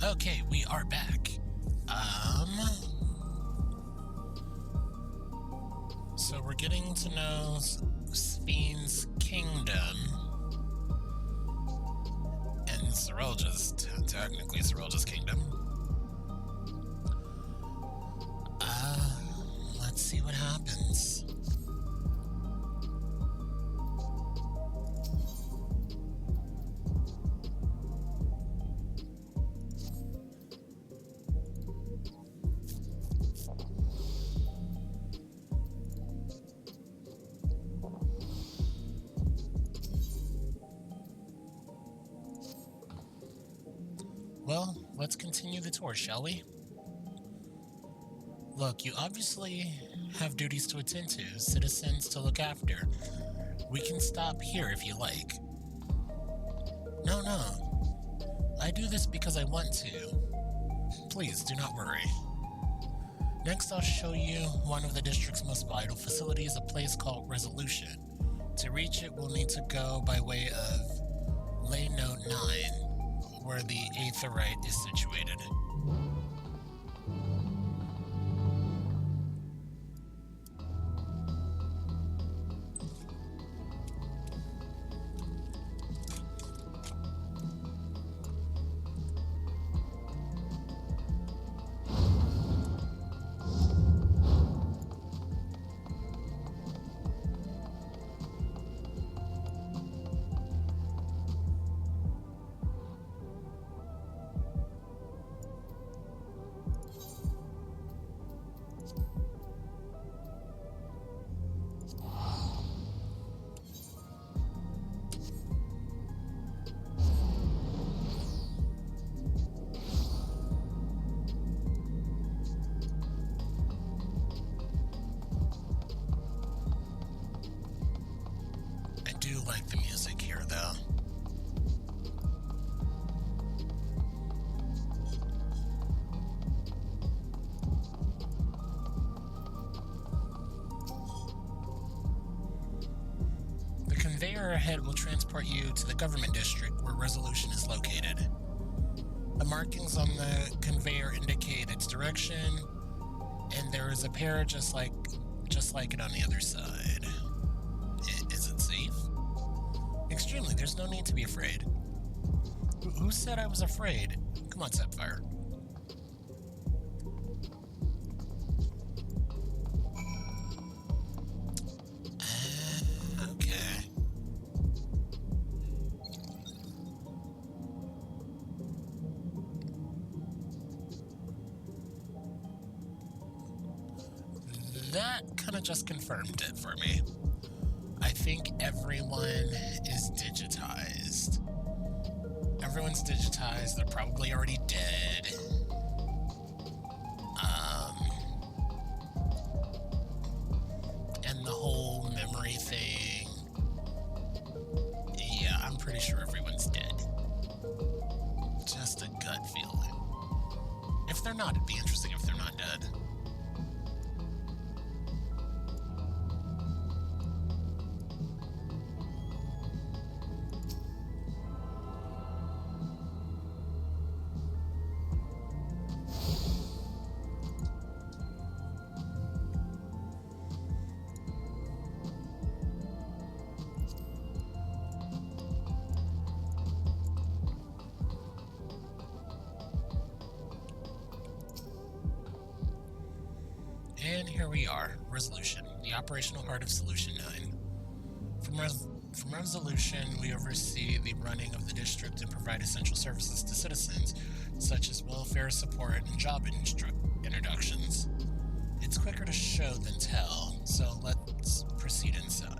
Okay, we are back. So we're getting to know Spheen's kingdom. And Serolja's, technically Serolja's kingdom. Let's see what happens. Well, let's continue the tour, shall we? Look, you obviously have duties to attend to, citizens to look after. We can stop here if you like. No. I do this because I want to. Please, do not worry. Next, I'll show you one of the district's most vital facilities, a place called Resolution. To reach it, we'll need to go by way of Lay Note 9, where the Aetherite is situated. Like the music here, though. The conveyor ahead will transport you to the government district where Resolution is located. The markings on the conveyor indicate its direction, and there is a pair just like it on the other side. Is it safe? Extremely, there's no need to be afraid. Who said I was afraid? Come on, Sapphire. Okay. That kind of just confirmed it for me. I think everyone is digitized. Everyone's digitized. They're probably already dead. And the whole memory thing. Yeah, I'm pretty sure everyone's dead. Just a gut feeling. If they're not, it'd be interesting if they're not dead. And here we are, Resolution, the operational heart of Solution 9. From Resolution, we oversee the running of the district and provide essential services to citizens, such as welfare support and job introductions. It's quicker to show than tell, so let's proceed inside.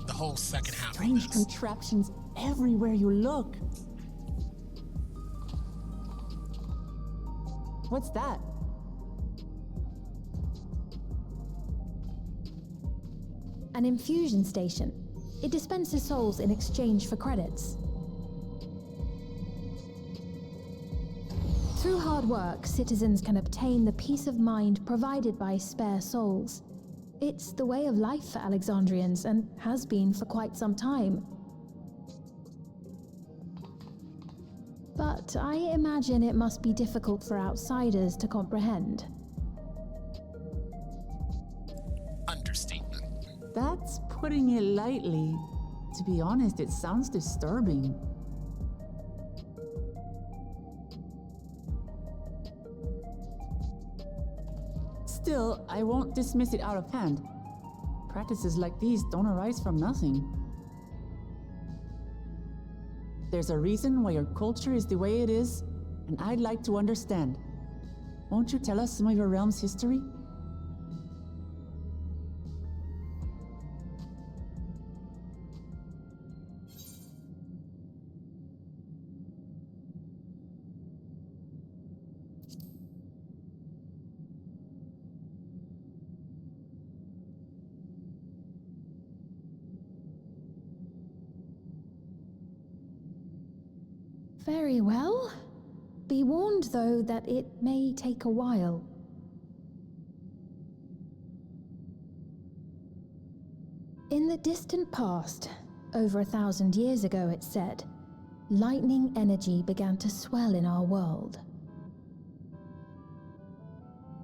The whole second half Strange of this. contraptions everywhere you look. What's that? an infusion station. It dispenses souls in exchange for credits. Through hard work, citizens can obtain the peace of mind provided by spare souls. It's the way of life for Alexandrians and has been for quite some time. But I imagine it must be difficult for outsiders to comprehend. Understatement. That's putting it lightly. To be honest, it sounds disturbing. Still, I won't dismiss it out of hand. Practices like these don't arise from nothing. There's a reason why your culture is the way it is, and I'd like to understand. Won't you tell us some of your realm's history? Very well. Be warned, though, that it may take a while. In the distant past, over 1,000 years ago it's said, lightning energy began to swell in our world.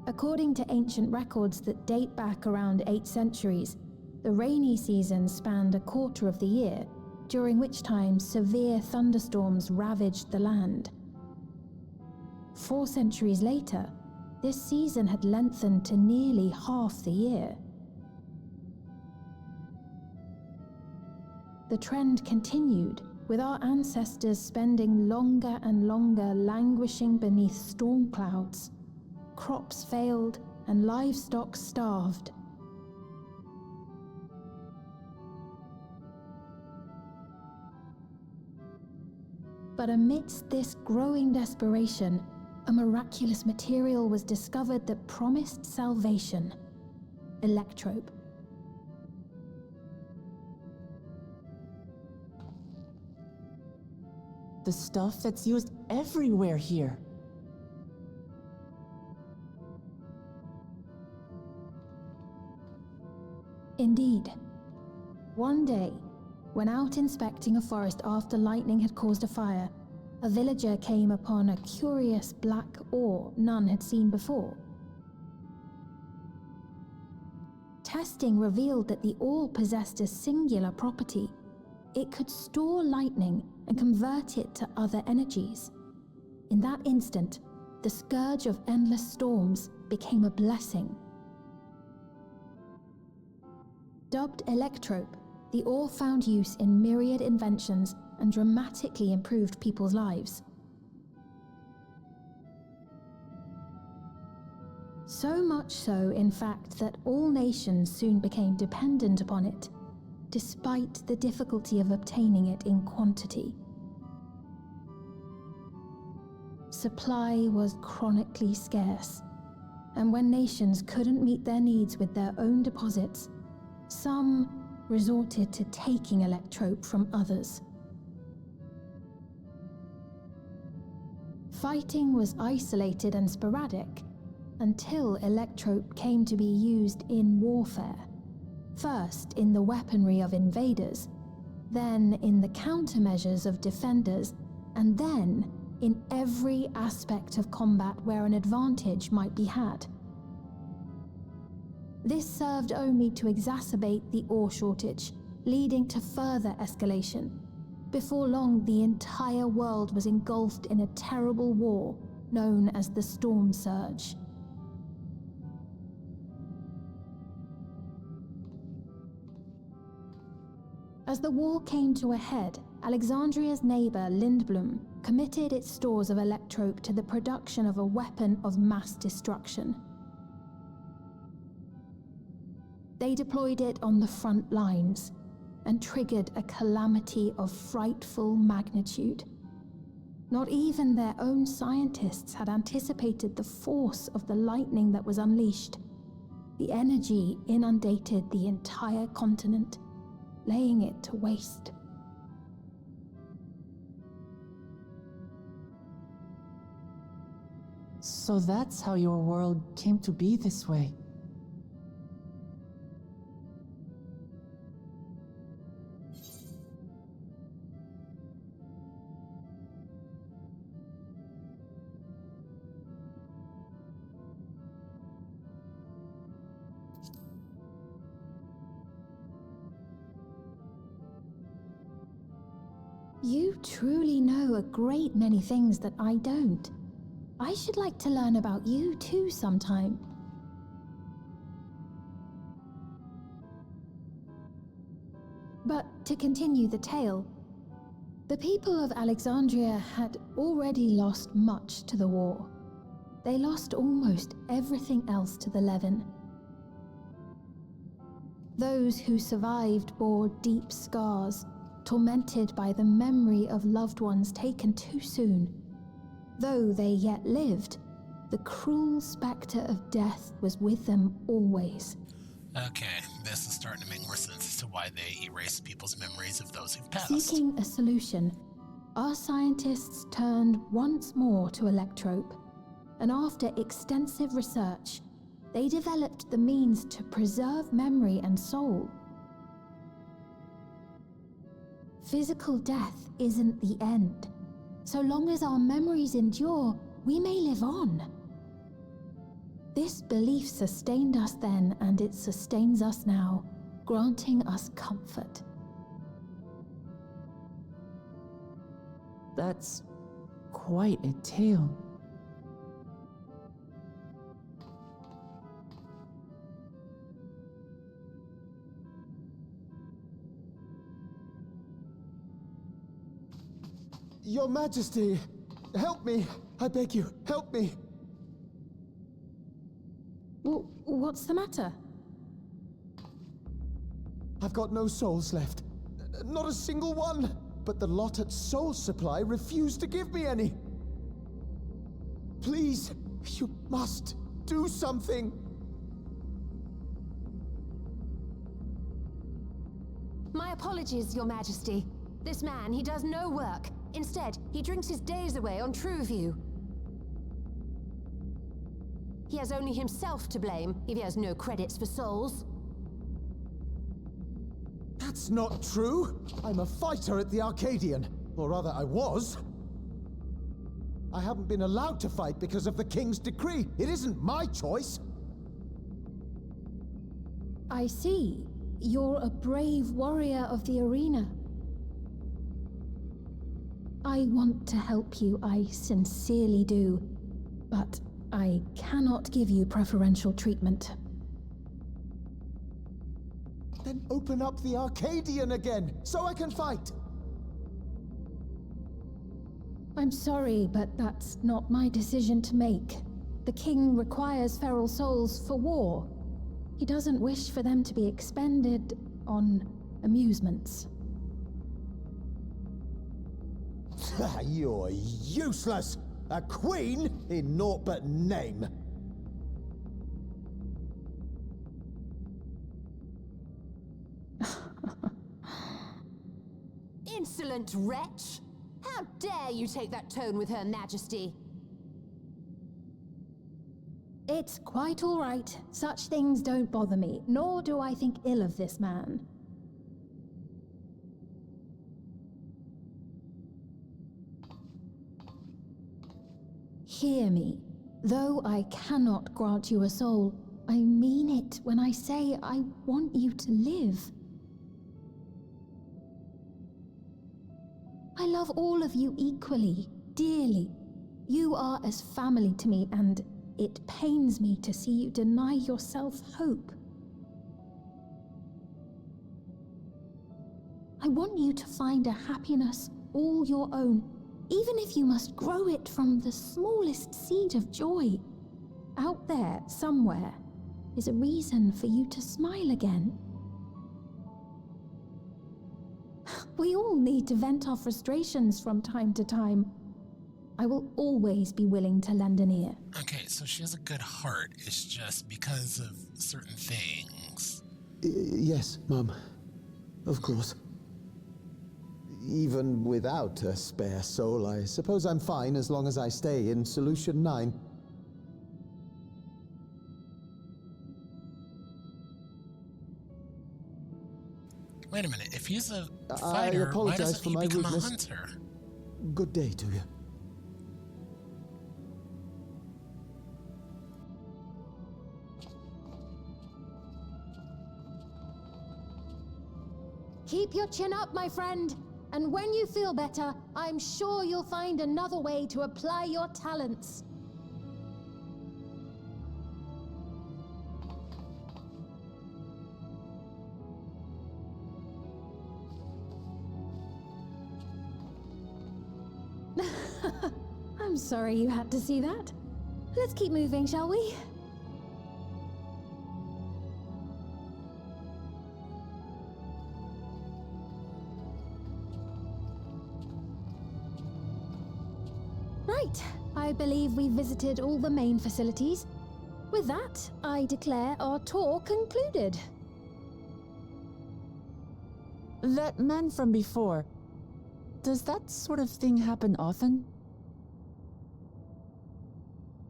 According to ancient records that date back around 8 centuries, the rainy season spanned a quarter of the year, during which time severe thunderstorms ravaged the land. 4 centuries later, this season had lengthened to nearly half the year. The trend continued, with our ancestors spending longer and longer languishing beneath storm clouds. Crops failed and livestock starved. But amidst this growing desperation, a miraculous material was discovered that promised salvation: electrope. The stuff that's used everywhere here. Indeed. One day, when out inspecting a forest after lightning had caused a fire, a villager came upon a curious black ore none had seen before. Testing revealed that the ore possessed a singular property. It could store lightning and convert it to other energies. In that instant, the scourge of endless storms became a blessing. Dubbed electrope, the ore found use in myriad inventions and dramatically improved people's lives. So much so, in fact, that all nations soon became dependent upon it, despite the difficulty of obtaining it in quantity. Supply was chronically scarce, and when nations couldn't meet their needs with their own deposits, some resorted to taking electrope from others. Fighting was isolated and sporadic until electrope came to be used in warfare. First in the weaponry of invaders, then in the countermeasures of defenders, and then in every aspect of combat where an advantage might be had. This served only to exacerbate the ore shortage, leading to further escalation. Before long, the entire world was engulfed in a terrible war known as the Storm Surge. As the war came to a head, Alexandria's neighbor Lindblum committed its stores of electrope to the production of a weapon of mass destruction. They deployed it on the front lines and triggered a calamity of frightful magnitude. Not even their own scientists had anticipated the force of the lightning that was unleashed. The energy inundated the entire continent, laying it to waste. So that's how your world came to be this way. You truly know a great many things that I don't. I should like to learn about you too sometime. But to continue the tale, the people of Alexandria had already lost much to the war. They lost almost everything else to the Levin. Those who survived bore deep scars, tormented by the memory of loved ones taken too soon. Though they yet lived, the cruel spectre of death was with them always. Okay, this is starting to make more sense as to why they erase people's memories of those who've passed. Seeking a solution, our scientists turned once more to electrope, and after extensive research, they developed the means to preserve memory and soul. Physical death isn't the end. So long as our memories endure, we may live on. This belief sustained us then, and it sustains us now, granting us comfort. That's quite a tale. Your Majesty, help me! I beg you, help me! What's the matter? I've got no souls left. Not a single one! But the lot at Soul Supply refused to give me any! Please, you must do something! My apologies, Your Majesty. This man, he does no work. Instead, he drinks his days away on Trueview. He has only himself to blame if he has no credits for souls. That's not true! I'm a fighter at the Arcadian. Or rather, I was. I haven't been allowed to fight because of the King's decree. It isn't my choice. I see. You're a brave warrior of the arena. I want to help you, I sincerely do, but I cannot give you preferential treatment. Then open up the Arcadian again, so I can fight! I'm sorry, but that's not my decision to make. The king requires feral souls for war. He doesn't wish for them to be expended on amusements. You're useless! A queen in naught but name! Insolent wretch! How dare you take that tone with Her Majesty? It's quite all right. Such things don't bother me, nor do I think ill of this man. Hear me. Though I cannot grant you a soul, I mean it when I say I want you to live. I love all of you equally, dearly. You are as family to me, and it pains me to see you deny yourself hope. I want you to find a happiness all your own, even if you must grow it from the smallest seed of joy. Out there, somewhere, is a reason for you to smile again. We all need to vent our frustrations from time to time. I will always be willing to lend an ear. Okay, so she has a good heart. It's just because of certain things. Yes, Mum. Of course. Even without a spare soul, I suppose I'm fine as long as I stay in Solution 9. Wait a minute, if he's a I fighter, why apologize doesn't for he my become a rudeness. hunter? Good day to you. Keep your chin up, my friend. And when you feel better, I'm sure you'll find another way to apply your talents. I'm sorry you had to see that. Let's keep moving, shall we? Right, I believe we've visited all the main facilities. With that, I declare our tour concluded. That man from before, does that sort of thing happen often?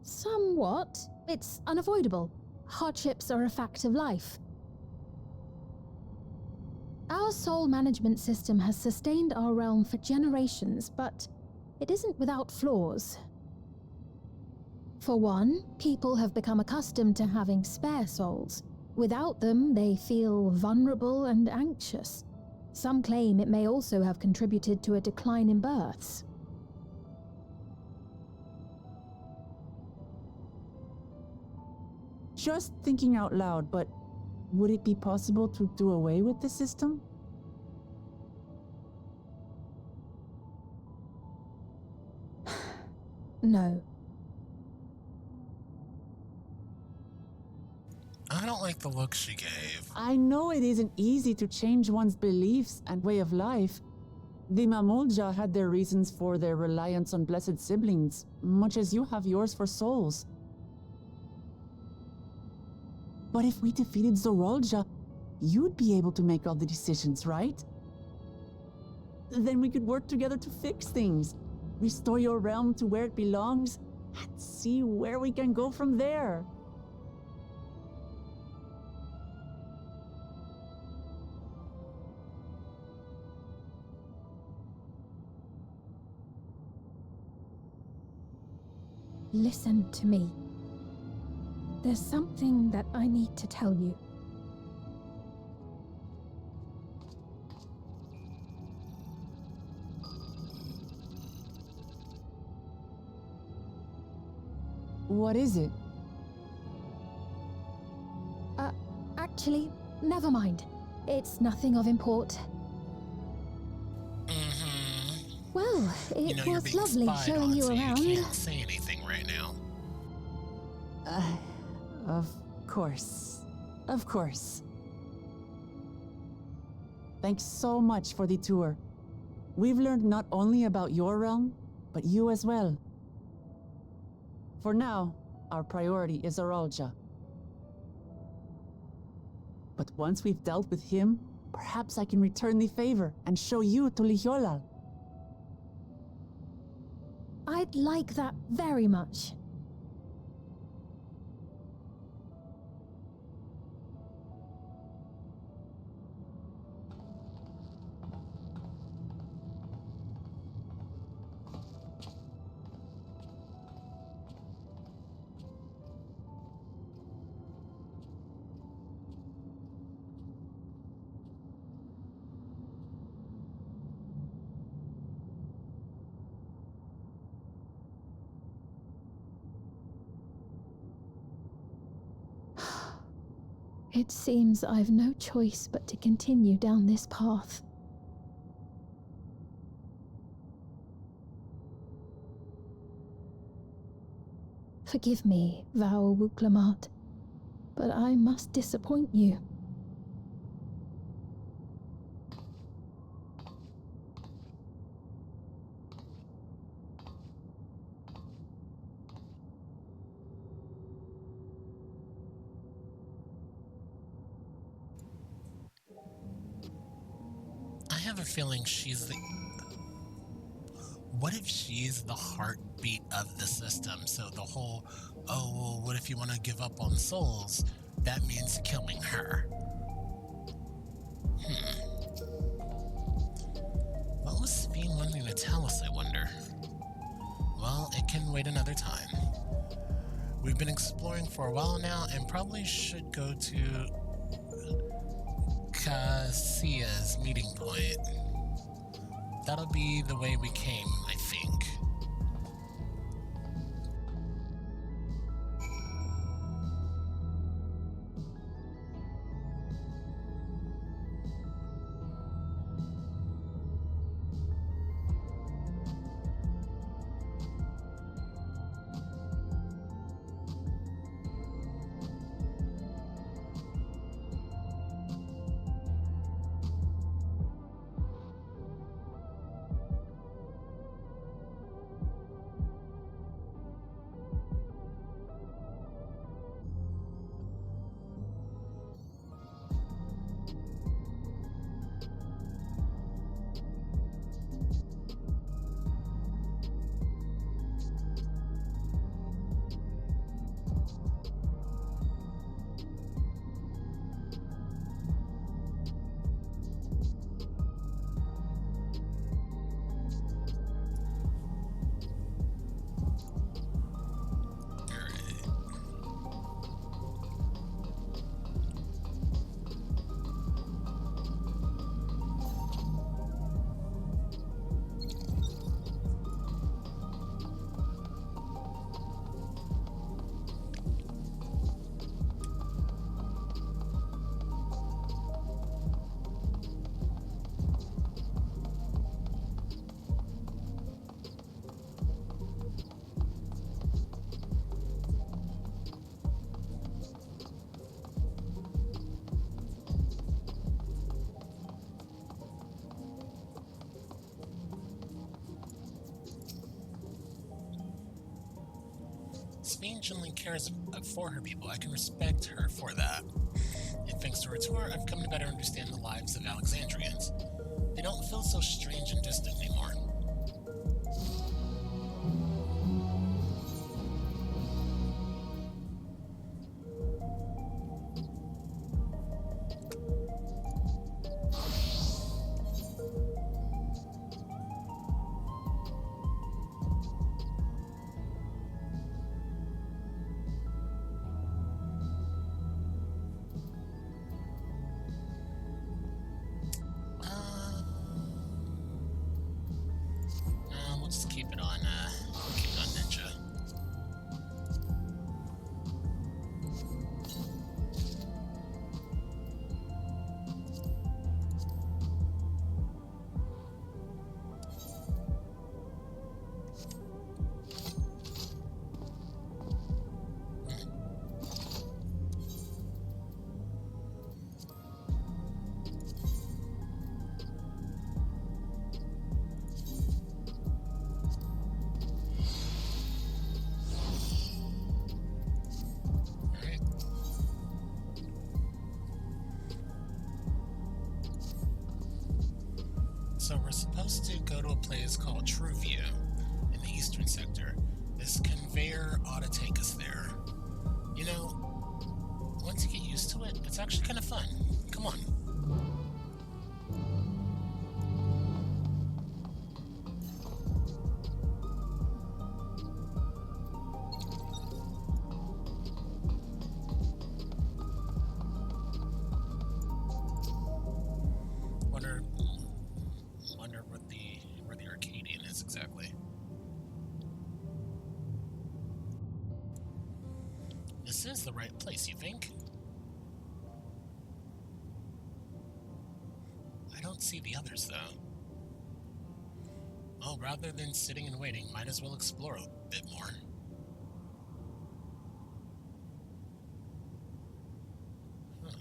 Somewhat. It's unavoidable. Hardships are a fact of life. Our soul management system has sustained our realm for generations, but it isn't without flaws. For one, people have become accustomed to having spare souls. Without them, they feel vulnerable and anxious. Some claim it may also have contributed to a decline in births. Just thinking out loud, but would it be possible to do away with the system? No. I don't like the look she gave. I know it isn't easy to change one's beliefs and way of life. The Mamolja had their reasons for their reliance on blessed siblings, much as you have yours for souls. But if we defeated Zorolja, you'd be able to make all the decisions, right? Then we could work together to fix things, restore your realm to where it belongs, and see where we can go from there. Listen to me. There's something that I need to tell you. What is it? Actually, never mind. It's nothing of import. Well, it You're was being lovely spied showing on, you so around. you can't say anything right now. Of course. Of course. Thanks so much for the tour. We've learned not only about your realm, but you as well. For now, our priority is Aralja. But once we've dealt with him, perhaps I can return the favor and show you to Lihiolal. I'd like that very much. It seems I've no choice but to continue down this path. Forgive me, Vau Wuklamat, but I must disappoint you. have a feeling she's the... What if she's the heartbeat of the system? So the whole, oh, well, what if you want to give up on souls? That means killing her. What was Sphene wanting to tell us, I wonder? Well, it can wait another time. We've been exploring for a while now and probably should go to Cassia's meeting point. That'll be the way we came, I think. Sphene genuinely cares for her people. I can respect her for that. And thanks to her tour, I've come to better understand the lives of Alexandrians. They don't feel so strange and distant anymore. We'll just keep it on Ninja. So we're supposed to go to a place called True View in the eastern sector. This conveyor ought to take us there. You know, once you get used to it, it's actually kind of fun. Come on. Wonder where the Arcadian is exactly. This is the right place, you think? I don't see the others, though. Oh, rather than sitting and waiting, might as well explore a bit more. Huh.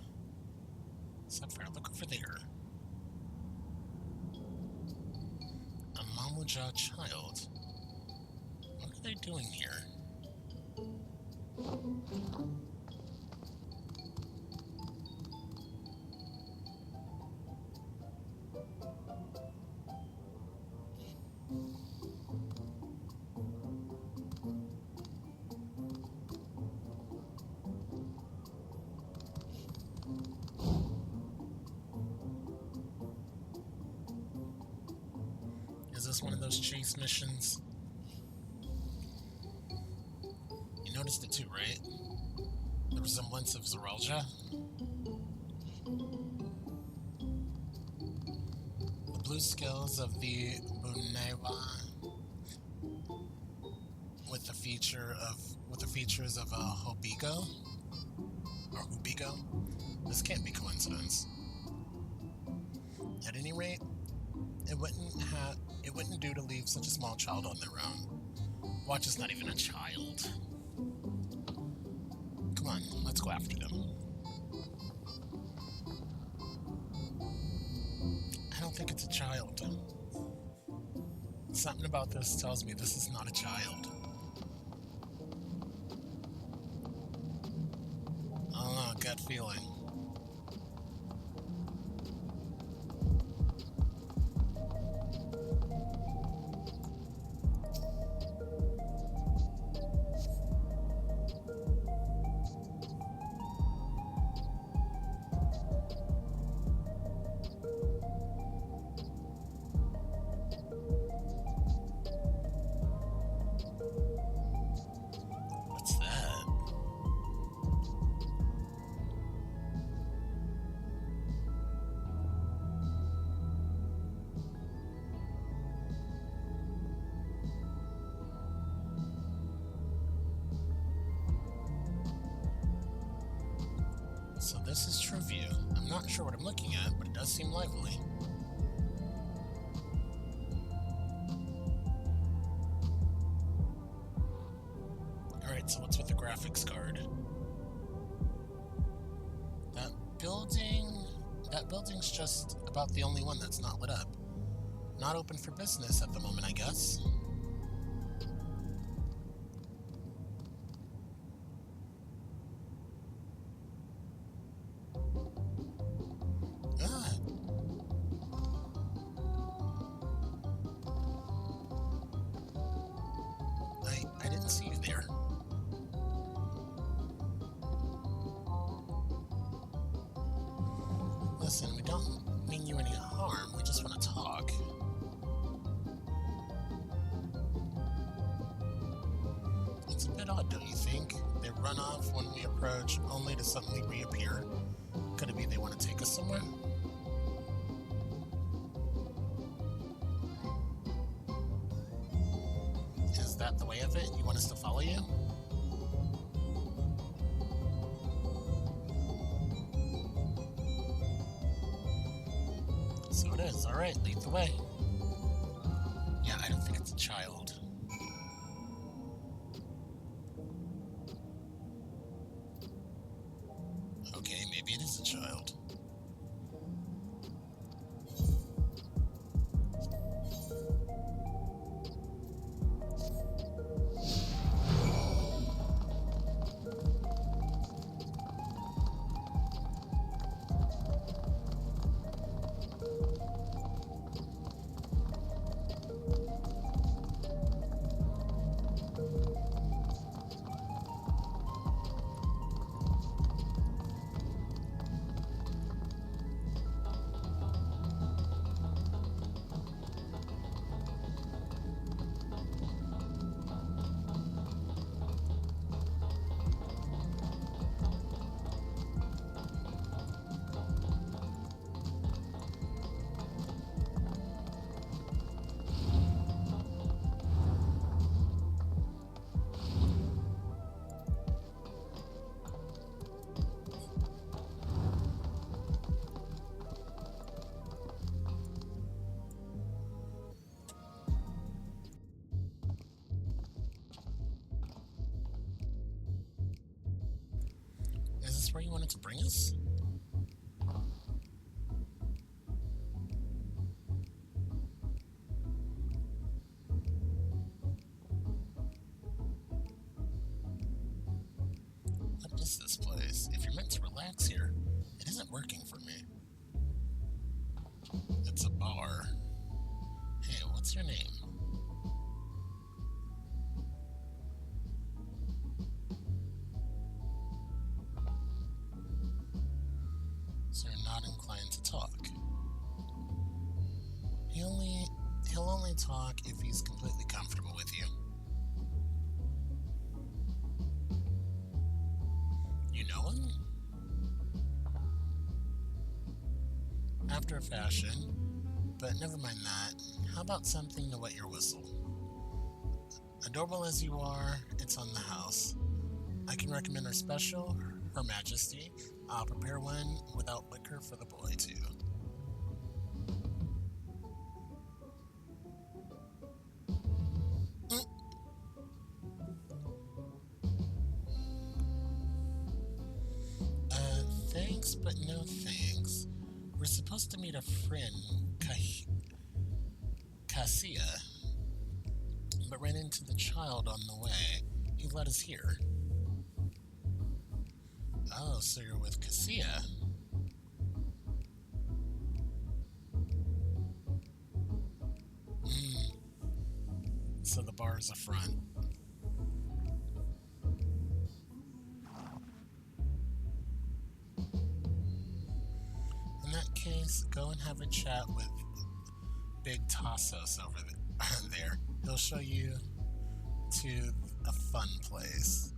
Sapphire, look over there. A Mamuja child. What are they doing here? this one of those chase missions? You noticed it too, right? The resemblance of Zoralja? The blue scales of the Bunewa with the features of a Hobigo? Or Hubigo? This can't be coincidence. At any rate, it wouldn't do to leave such a small child on their own. Watch is not even a child. Come on, let's go after them. I don't think it's a child. Something about this tells me this is not a child. I don't know, gut feeling. What's that? So this is True View. I'm not sure what I'm looking at, but it does seem lively. Alright, so what's with the graphics card? That building's just about the only one that's not lit up. Not open for business at the moment, I guess. Ah. I didn't see you there. Listen, we don't mean you any harm, we just want to talk. It's a bit odd, don't you think? They run off when we approach, only to suddenly reappear. Could it be they want to take us somewhere? Is that the way of it? You want us to follow you? So it is. Alright, lead the way. Yeah, I don't think it's a child. Okay, maybe it is a child. Is this where you wanted to bring us? What is this place? If you're meant to relax here, it isn't working for me. It's a bar. Hey, what's your name? So you're not inclined to talk. He'll only talk if he's completely comfortable with you. You know him? After a fashion, but never mind that. How about something to wet your whistle? Adorable as you are, it's on the house. I can recommend our special, Her Majesty. I'll prepare one without liquor for the boy, too. Thanks, but no thanks. We're supposed to meet a friend, Cassia, but ran into the child on the way. He led us here. Oh, so you're with Cassia. So the bar is a front. In that case, go and have a chat with Big Tassos over there. He'll show you to a fun place.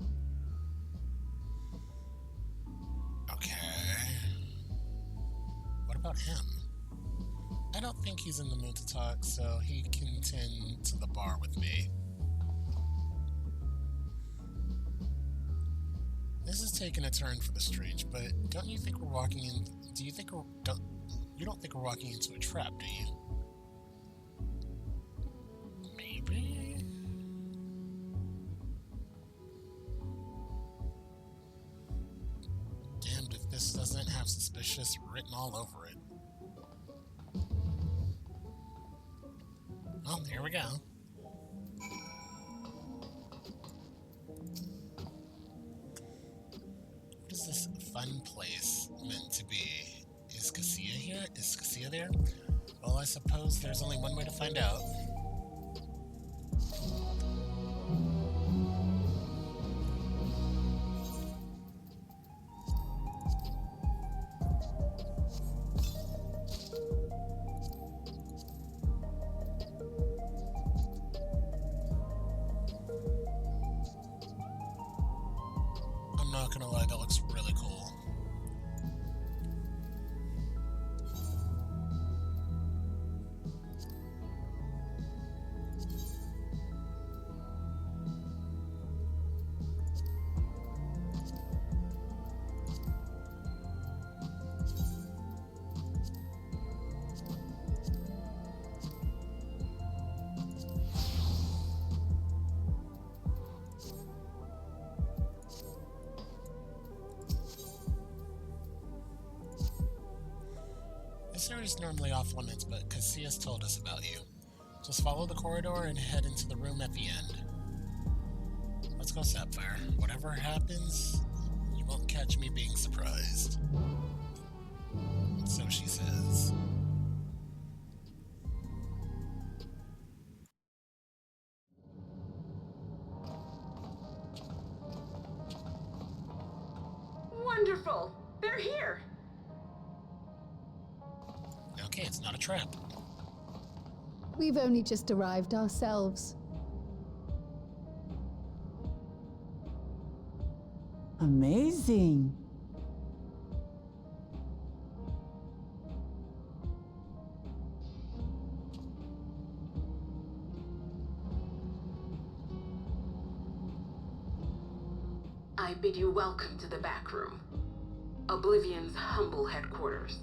Okay. What about him? I don't think he's in the mood to talk, so he can tend to the bar with me. This is taking a turn for the strange, but don't you think we're walking in? Do you think you don't think we're walking into a trap, do you? Maybe. Damned if this doesn't have suspicious written all over it. Oh, here we go. What is this fun place meant to be? Is Cassia here? Is Cassia there? Well, I suppose there's only one way to find out. I'm not gonna lie, that looks really cool. This area is normally off limits, but Cassia's told us about you. Just follow the corridor and head into the room at the end. Let's go, Sapphire. Whatever happens, you won't catch me being surprised. So she says. Wonderful! They're here! Okay, it's not a trap. We've only just arrived ourselves. Amazing. I bid you welcome to the back room. Oblivion's humble headquarters.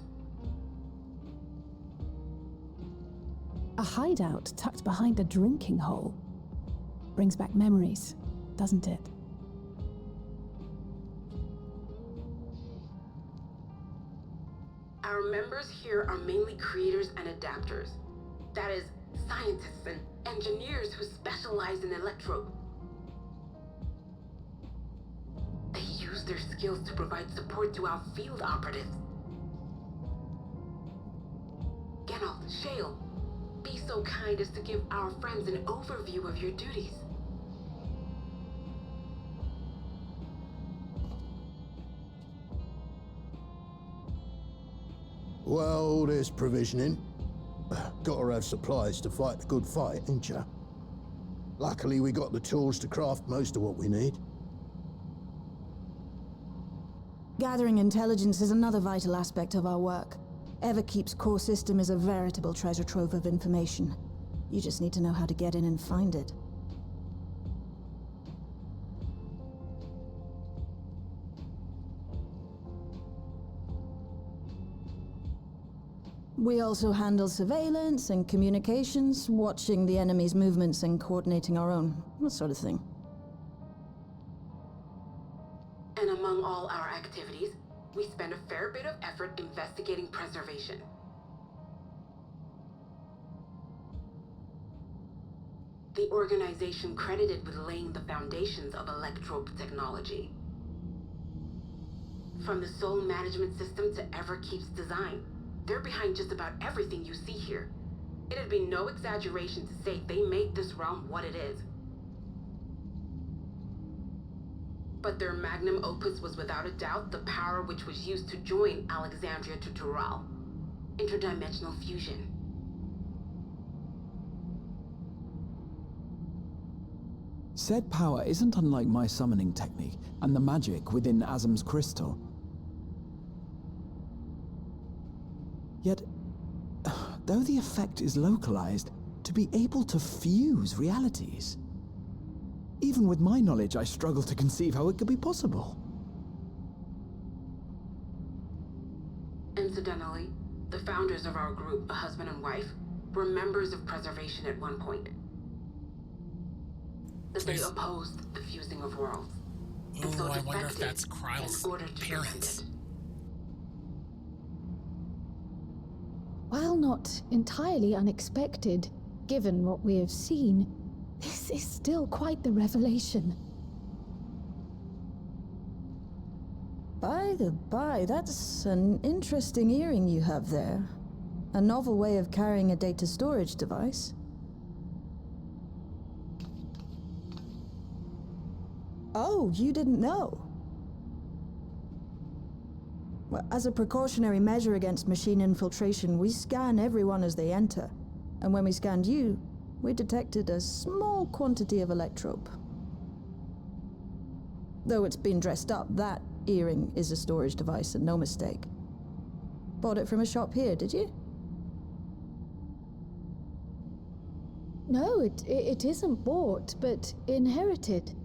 A hideout tucked behind a drinking hole. Brings back memories, doesn't it? Our members here are mainly creators and adapters. That is, scientists and engineers who specialize in electro. They use their skills to provide support to our field operatives. Geralt, Shale, be so kind as to give our friends an overview of your duties. Well, there's provisioning, gotta have supplies to fight a good fight, ain't ya? Luckily, we got the tools to craft most of what we need. Gathering intelligence is another vital aspect of our work. Everkeep's core system is a veritable treasure trove of information. You just need to know how to get in and find it. We also handle surveillance and communications, watching the enemy's movements and coordinating our own, that sort of thing. And among all our activities, we spend a fair bit of effort investigating preservation. The organization credited with laying the foundations of electrope technology. From the soul management system to Everkeep's design, they're behind just about everything you see here. It'd be no exaggeration to say they made this realm what it is. But their magnum opus was without a doubt the power which was used to join Alexandria to Tural. Interdimensional fusion. Said power isn't unlike my summoning technique and the magic within Azam's crystal. Yet, though the effect is localized, to be able to fuse realities. Even with my knowledge, I struggle to conceive how it could be possible. Incidentally, the founders of our group, a husband and wife, were members of preservation at one point. But they opposed the fusing of worlds. And so I wonder if defected that's Kryle's in order to prevent parents. it. While not entirely unexpected, given what we have seen, this is still quite the revelation. By the by, that's an interesting earring you have there. A novel way of carrying a data storage device. Oh, you didn't know? Well, as a precautionary measure against machine infiltration, we scan everyone as they enter. And when we scanned you, we detected a small quantity of electrope. Though it's been dressed up, that earring is a storage device and no mistake. Bought it from a shop here, did you? No, it isn't bought, but inherited.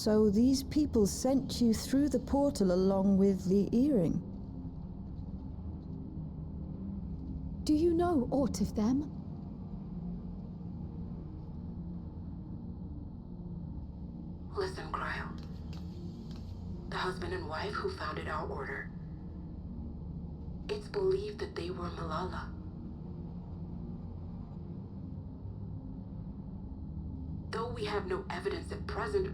So these people sent you through the portal along with the earring? Do you know aught of them? Listen, Kryle. The husband and wife who founded our order. It's believed that they were Malala. Though we have no evidence at present,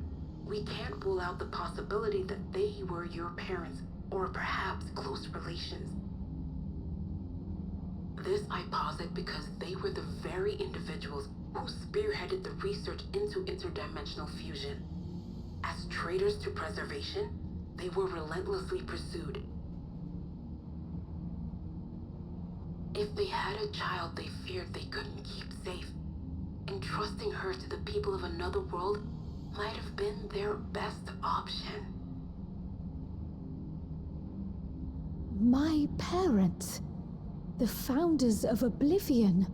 we can't rule out the possibility that they were your parents, or perhaps close relations. This I posit because they were the very individuals who spearheaded the research into interdimensional fusion. As traitors to preservation, they were relentlessly pursued. If they had a child they feared they couldn't keep safe, entrusting her to the people of another world might have been their best option. My parents, the founders of Oblivion.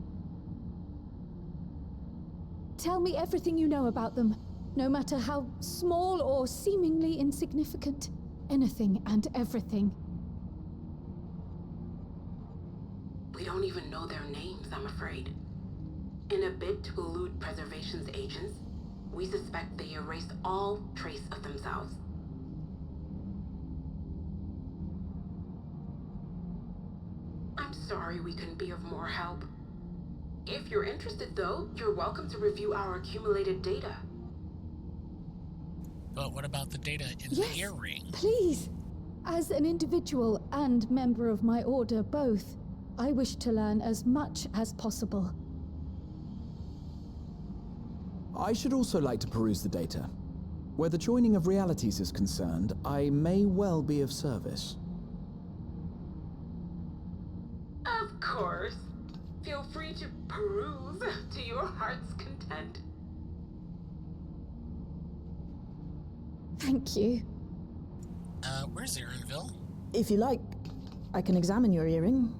Tell me everything you know about them, no matter how small or seemingly insignificant. Anything and everything. We don't even know their names, I'm afraid. In a bid to elude preservation's agents, we suspect they erased all trace of themselves. I'm sorry we couldn't be of more help. If you're interested, though, you're welcome to review our accumulated data. But what about the data in Yes, the earring? please. As an individual and member of my order both, I wish to learn as much as possible. I should also like to peruse the data. Where the joining of realities is concerned, I may well be of service. Of course. Feel free to peruse to your heart's content. Thank you. Where's Aaronville? If you like, I can examine your earring.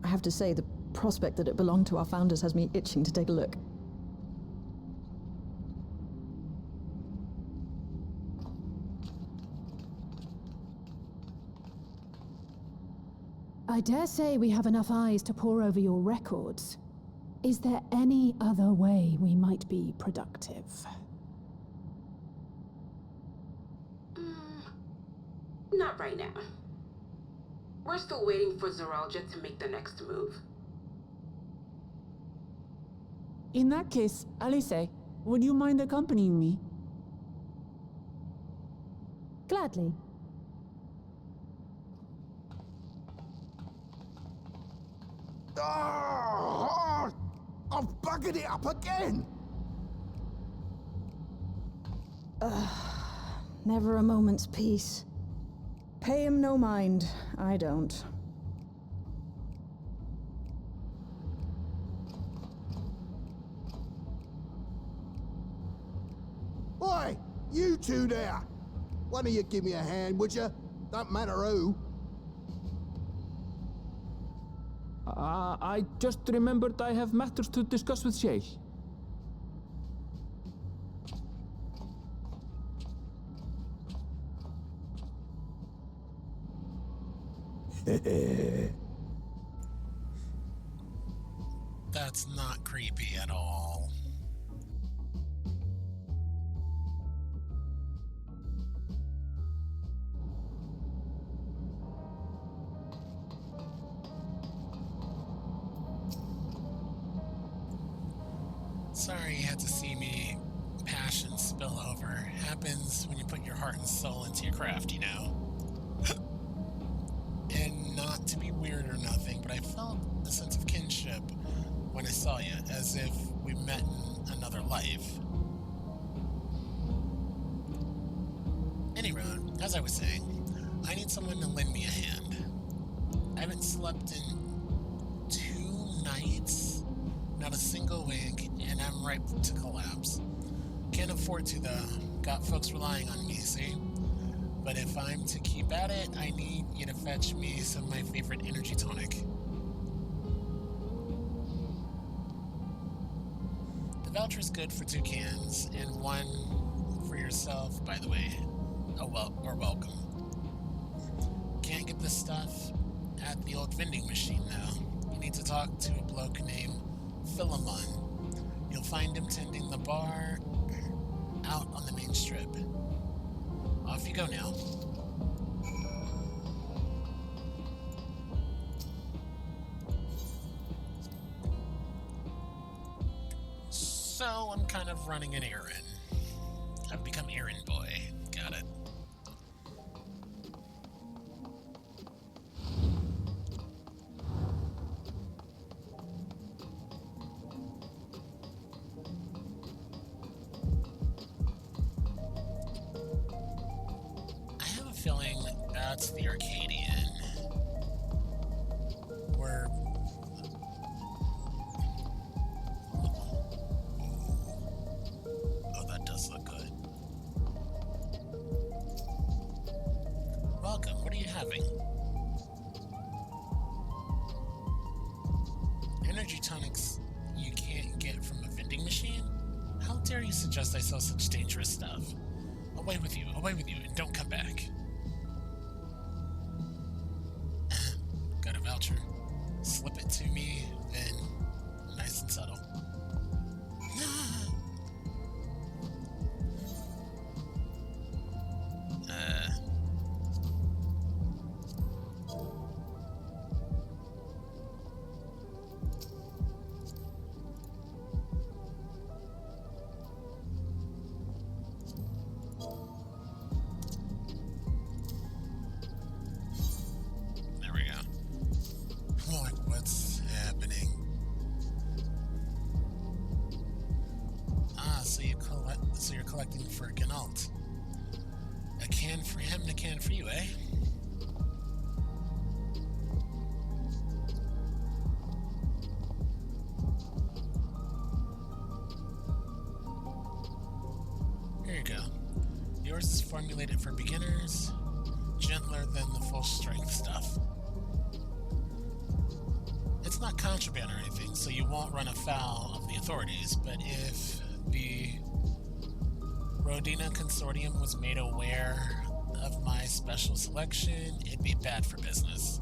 I have to say, the prospect that it belonged to our founders has me itching to take a look. I dare say we have enough eyes to pore over your records. Is there any other way we might be productive? Not right now. We're still waiting for Zoralja to make the next move. In that case, Alice, would you mind accompanying me? Gladly. Oh, I've buggered it up again! Never a moment's peace. Pay him no mind. I don't. Oi, you two there! One of you give me a hand, would you? Don't matter who. I just remembered I have matters to discuss with Shay. That's not creepy at all. Sorry you had to see me passion spill over. Happens when you put your heart and soul into your craft, you know? And not to be weird or nothing, but I felt a sense of kinship when I saw you, as if we met in another life. Anyway, as I was saying, I need someone to lend me a hand. I haven't slept in 2 nights, not a single wink, and I'm ripe to collapse. Can't afford to though, got folks relying on me, see? But if I'm to keep at it, I need you to fetch me some of my favorite energy tonic. The voucher's good for 2 cans, and 1 for yourself, by the way. Or welcome. Can't get this stuff at the old vending machine, though. You need to talk to a bloke named Philemon. You'll find him tending the bar out on the main strip. Off you go now. So I'm kind of running an errand. I've become errand boy. Got it. Feeling that's the Arcadian. Where oh, that does look good. Welcome, what are you having? Energy tonics you can't get from a vending machine? How dare you suggest I sell such dangerous stuff? Away with you, and don't come back. Got a voucher. Slip it to me, then nice and subtle. There we go. What's happening? So you're collecting for Ganault. can for him to can for you, eh? Here you go. Yours is formulated for beginners, gentler than the full strength stuff. It's not contraband or anything, so you won't run afoul of the authorities, but if the Rodina Consortium was made aware of my special selection, it'd be bad for business.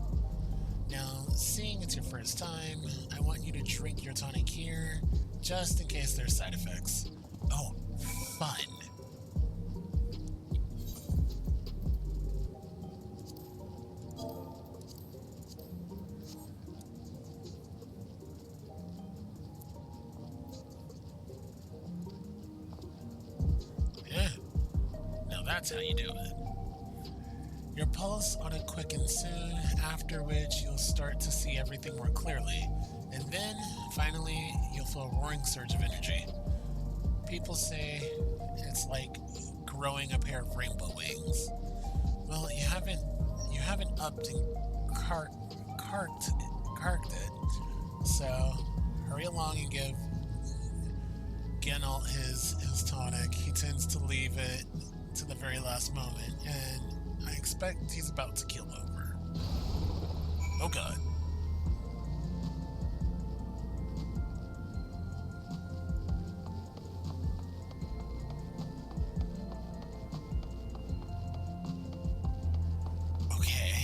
Now, seeing it's your first time, I want you to drink your tonic here, just in case there's side effects. Oh, fun. That's how you do it. Your pulse ought to quicken soon, after which you'll start to see everything more clearly, and then, finally, you'll feel a roaring surge of energy. People say it's like growing a pair of rainbow wings. Well, you haven't upped and carked it, so hurry along and give Genalt his tonic. He tends to leave it to the very last moment, and I expect he's about to keel over. Oh god. Okay.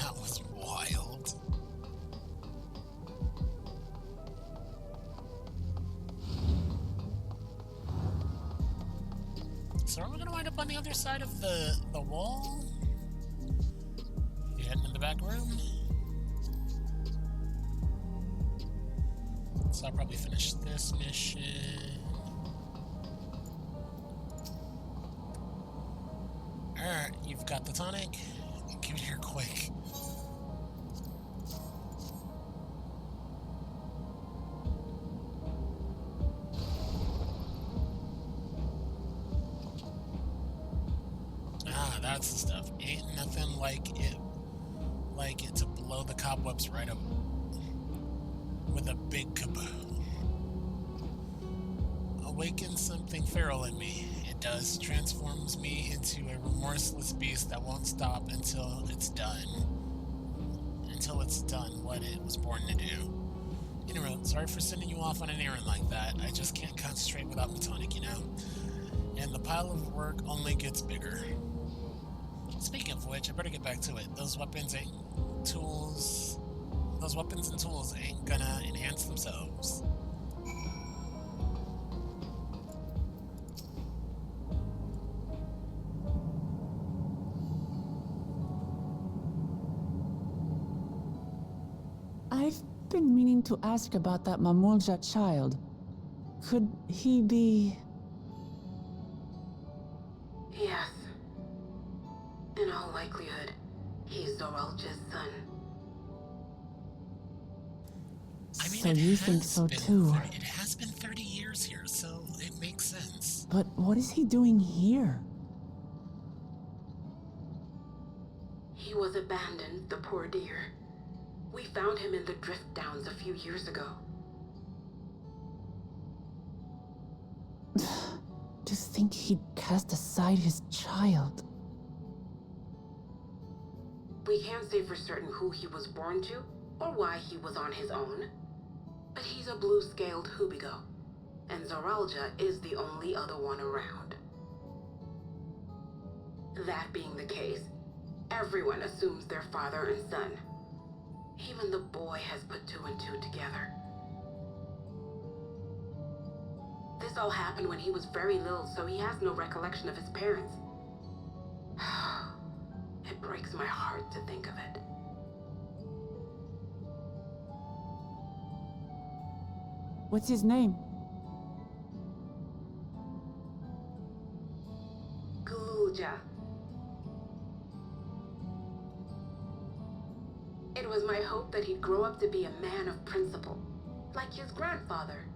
That was wild. So are we gonna wind up on the other side of the wall? You heading in the back room? So I'll probably finish this mission. Alright, you've got the tonic. Give it here quick. That's the stuff. Ain't nothing like it to blow the cobwebs right up with a big kaboom. Awakens something feral in me. It does. Transforms me into a remorseless beast that won't stop until it's done. Until it's done what it was born to do. Anyway, sorry for sending you off on an errand like that. I just can't concentrate without my tonic, you know? And the pile of work only gets bigger. Speaking of which, I better get back to it. Those weapons and tools ain't gonna enhance themselves. I've been meaning to ask about that Mamulja child. Could he be... Yes. In all likelihood, he's Zoralja's son. I mean, so you think so too? It has been 30 years here, so it makes sense. But what is he doing here? He was abandoned, the poor dear. We found him in the drift downs a few years ago. To think he'd cast aside his child. We can't say for certain who he was born to, or why he was on his own. But he's a blue-scaled Hubigo, and Zoralja is the only other one around. That being the case, everyone assumes they're father and son. Even the boy has put two and two together. This all happened when he was very little, so he has no recollection of his parents. It breaks my heart to think of it. What's his name? Gulja. It was my hope that he'd grow up to be a man of principle, like his grandfather.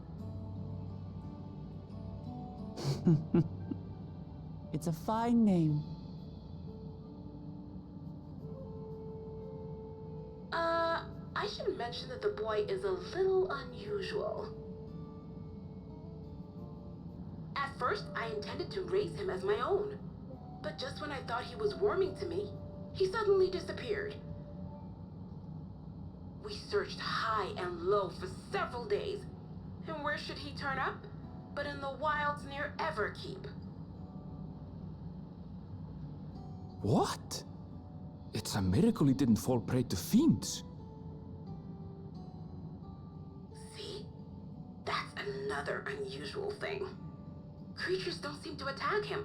It's a fine name. I should mention that the boy is a little unusual. At first, I intended to raise him as my own. But just when I thought he was warming to me, he suddenly disappeared. We searched high and low for several days. And where should he turn up? But in the wilds near Everkeep. What? It's a miracle he didn't fall prey to fiends. See? That's another unusual thing. Creatures don't seem to attack him.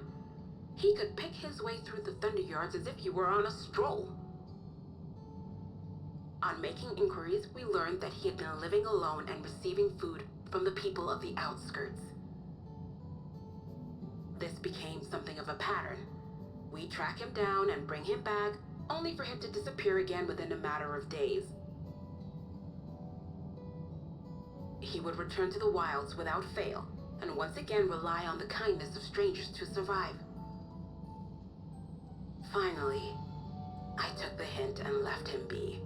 He could pick his way through the Thunder Yards as if he were on a stroll. On making inquiries, we learned that he had been living alone and receiving food from the people of the outskirts. This became something of a pattern. We track him down and bring him back, only for him to disappear again within a matter of days. He would return to the wilds without fail, and once again rely on the kindness of strangers to survive. Finally, I took the hint and left him be,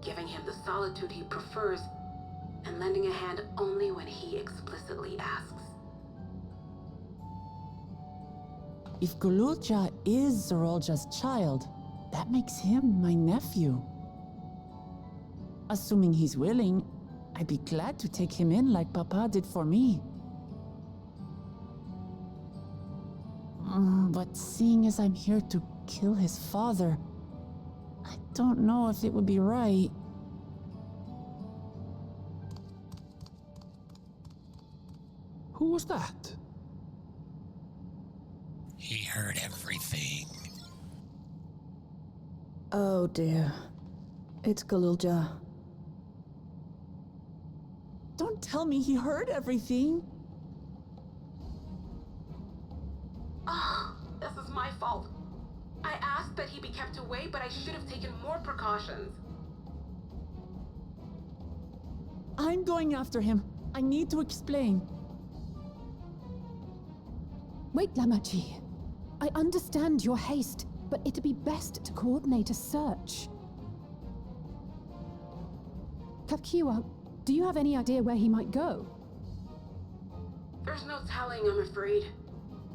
giving him the solitude he prefers and lending a hand only when he explicitly asks. If Gululja is Zorolja's child, that makes him my nephew. Assuming he's willing, I'd be glad to take him in like Papa did for me. But seeing as I'm here to kill his father, I don't know if it would be right. Who was that? He heard everything. Oh dear. It's Gululja. Don't tell me he heard everything. Oh, this is my fault. I asked that he be kept away, but I should have taken more precautions. I'm going after him. I need to explain. Wait, Lamachi. I understand your haste, but it'd be best to coordinate a search. Kapkiwa, do you have any idea where he might go? There's no telling, I'm afraid.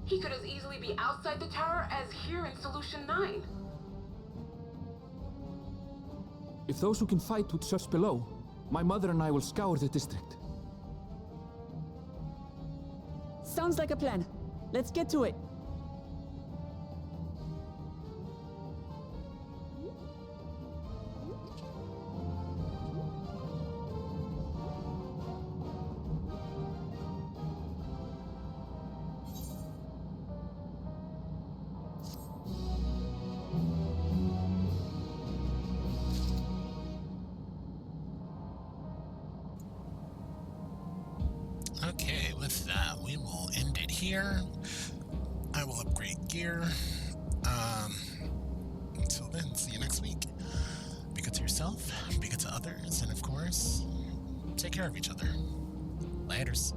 He could as easily be outside the tower as here in Solution 9. If those who can fight would search below, my mother and I will scour the district. Sounds like a plan. Let's get to it. Okay, with that, we will end it here. I will upgrade gear. Until then, see you next week. Be good to yourself, be good to others, and of course, take care of each other. Laters.